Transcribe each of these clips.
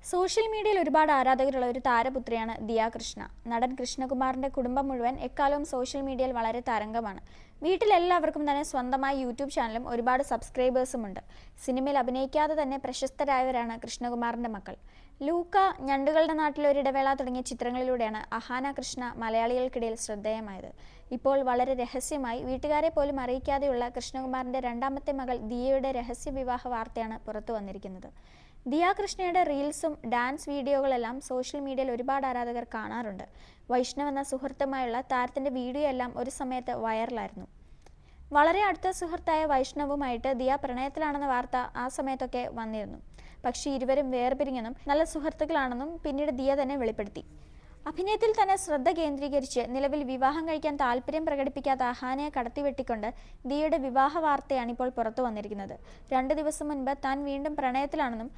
Social മീഡിയയിൽ ഒരുപാട് ആരാധകരുള്ള ഒരു താരപുത്രിയാണ് ദിയ കൃഷ്ണ. നടൻ കൃഷ്ണകുമാറിന്റെ കുടുംബം മുഴുവൻ എക്കാലവും സോഷ്യൽ മീഡിയയിൽ വളരെ തരംഗമാണ്. വീട്ടിലെല്ലാവർക്കും തന്നെ സ്വന്തമായി യൂട്യൂബ് ചാനലും ഒരുപാട് സബ്സ്ക്രൈബേഴ്സുമുണ്ട്. സിനിമയിൽ അഭിനയിക്കാതെ തന്നെ പ്രശസ്തരായവരാണ് കൃഷ്ണകുമാറിന്റെ മക്കൾ. ലൂക്ക, ഞണ്ടുകളുടെ നാട്ടിലെ ഒരിടവേള തുടങ്ങിയ ചിത്രങ്ങളിലൂടെയാണ് അഹാന കൃഷ്ണ മലയാളികൾക്കിടയിൽ ശ്രദ്ധേയമായത്. ഇപ്പോൾ വളരെ രഹസ്യമായി വീട്ടുകാരെ പോലും അറിയിക്കാതെയുള്ള കൃഷ്ണകുമാറിന്റെ രണ്ടാമത്തെ മകൾ ദിയയുടെ രഹസ്യ വിവാഹ വാർത്തയാണ് പുറത്തു വന്നിരിക്കുന്നത്. ദിയ കൃഷ്ണയുടെ റീൽസും ഡാൻസ് വീഡിയോകളെല്ലാം സോഷ്യൽ മീഡിയയിൽ ഒരുപാട് ആരാധകർ കാണാറുണ്ട്. വൈഷ്ണവ് എന്ന സുഹൃത്തുമായുള്ള താരത്തിന്റെ വീഡിയോ എല്ലാം ഒരു സമയത്ത് വൈറലായിരുന്നു. വളരെ അടുത്ത സുഹൃത്തായ വൈഷ്ണവുമായിട്ട് ദിയ പ്രണയത്തിലാണെന്ന വാർത്ത ആ സമയത്തൊക്കെ വന്നിരുന്നു. പക്ഷേ ഇരുവരും വേർപിരിഞ്ഞെന്നും നല്ല സുഹൃത്തുക്കളാണെന്നും പിന്നീട് ദിയ തന്നെ വെളിപ്പെടുത്തി. അഭിനയത്തിൽ തന്നെ ശ്രദ്ധ കേന്ദ്രീകരിച്ച് നിലവിൽ വിവാഹം കഴിക്കാൻ താല്പര്യം പ്രകടിപ്പിക്കാത്ത അഹാനയെ കടത്തിവെട്ടിക്കൊണ്ട് ദിയയുടെ വിവാഹ വാർത്തയാണ് ഇപ്പോൾ പുറത്തു വന്നിരിക്കുന്നത്. 2 ദിവസം മുൻപ് താൻ വീണ്ടും പ്രണയത്തിലാണെന്നും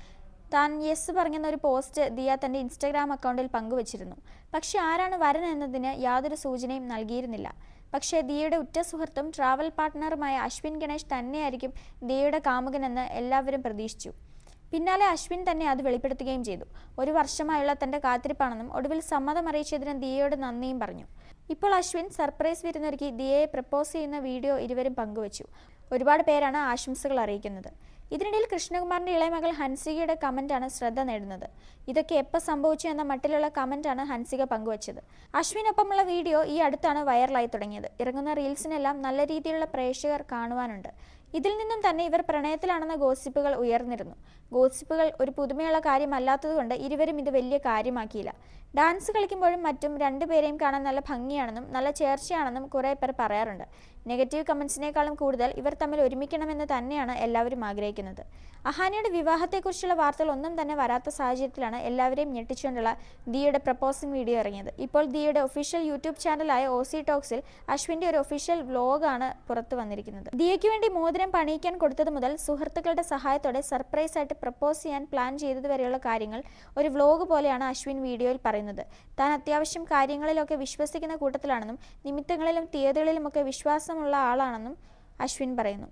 താൻ യെസ് പറഞ്ഞെന്ന ഒരു പോസ്റ്റ് ദിയ തന്റെ ഇൻസ്റ്റഗ്രാം അക്കൗണ്ടിൽ പങ്കുവച്ചിരുന്നു. പക്ഷേ ആരാണ് വരൻ എന്നതിന് യാതൊരു സൂചനയും നൽകിയിരുന്നില്ല. പക്ഷേ ദിയയുടെ ഉറ്റ സുഹൃത്തും ട്രാവൽ പാർട്ട്ണറുമായ അശ്വിൻ ഗണേഷ് തന്നെയായിരിക്കും ദിയയുടെ കാമുകനെന്ന് എല്ലാവരും പ്രതീക്ഷിച്ചു. പിന്നാലെ അശ്വിൻ തന്നെ അത് വെളിപ്പെടുത്തുകയും ചെയ്തു. 1 വർഷമായുള്ള തന്റെ കാത്തിരിപ്പാണെന്നും ഒടുവിൽ സമ്മതം അറിയിച്ചതിന് ദിയയോട് നന്ദിയും പറഞ്ഞു. ഇപ്പോൾ അശ്വിൻ സർപ്രൈസ് വിരുന്നൊരുക്കി ദിയയെ പ്രപ്പോസ് ചെയ്യുന്ന വീഡിയോ ഇരുവരും പങ്കുവച്ചു. ഒരുപാട് പേരാണ് ആശംസകൾ അറിയിക്കുന്നത്. ഇതിനിടയിൽ കൃഷ്ണകുമാറിന്റെ ഇളയ മകൾ ഹൻസികയുടെ കമന്റാണ് ശ്രദ്ധ നേടുന്നത്. ഇതൊക്കെ എപ്പോൾ സംഭവിച്ചു എന്ന മട്ടിലുള്ള കമന്റാണ് ഹൻസിക പങ്കുവച്ചത്. അശ്വിനൊപ്പമുള്ള വീഡിയോ ഈ അടുത്താണ് വൈറലായി തുടങ്ങിയത്. ഇറങ്ങുന്ന റീൽസിനെല്ലാം നല്ല രീതിയിലുള്ള പ്രേക്ഷകർ കാണുവാനുണ്ട്. ഇതിൽ നിന്നും തന്നെ ഇവർ പ്രണയത്തിലാണെന്ന ഗോസിപ്പുകൾ ഉയർന്നിരുന്നു. ഗോസിപ്പുകൾ ഒരു പുതുമയുള്ള കാര്യമല്ലാത്തതുകൊണ്ട് ഇരുവരും ഇത് വലിയ കാര്യമാക്കിയില്ല. ഡാൻസ് കളിക്കുമ്പോഴും മറ്റും രണ്ടുപേരെയും കാണാൻ നല്ല ഭംഗിയാണെന്നും നല്ല ചേർച്ചയാണെന്നും കുറേ പേർ പറയാറുണ്ട്. നെഗറ്റീവ് കമന്റ്സിനേക്കാളും കൂടുതൽ ഇവർ തമ്മിൽ ഒരുമിക്കണമെന്ന് തന്നെയാണ് എല്ലാവരും ആഗ്രഹിക്കുന്നത്. അഹാനയുടെ വിവാഹത്തെക്കുറിച്ചുള്ള വാർത്തകൾ ഒന്നും തന്നെ വരാത്ത സാഹചര്യത്തിലാണ് എല്ലാവരെയും ഞെട്ടിച്ചുകൊണ്ടുള്ള ദിയയുടെ പ്രപ്പോസിംഗ് വീഡിയോ ഇറങ്ങിയത്. ഇപ്പോൾ ദിയയുടെ ഒഫീഷ്യൽ യൂട്യൂബ് ചാനലായ ഓസി ടോക്സിൽ അശ്വിന്റെ ഒരു ഒഫീഷ്യൽ വ്ലോഗാണ് പുറത്തു വന്നിരിക്കുന്നത്. ദിയയ്ക്ക് വേണ്ടി മോതിരം പണിയിക്കാൻ കൊടുത്തത് മുതൽ സുഹൃത്തുക്കളുടെ സഹായത്തോടെ സർപ്രൈസ് ആയിട്ട് പ്രപ്പോസ് ചെയ്യാൻ പ്ലാൻ ചെയ്തതുവരെയുള്ള കാര്യങ്ങൾ ഒരു വ്ലോഗ് പോലെയാണ് അശ്വിൻ വീഡിയോയിൽ പറയുന്നത്. താൻ അത്യാവശ്യം കാര്യങ്ങളിലൊക്കെ വിശ്വസിക്കുന്ന കൂട്ടത്തിലാണെന്നും നിമിത്തങ്ങളിലും തീയതികളിലുമൊക്കെ വിശ്വാസമുള്ള ആളാണെന്നും അശ്വിൻ പറയുന്നു.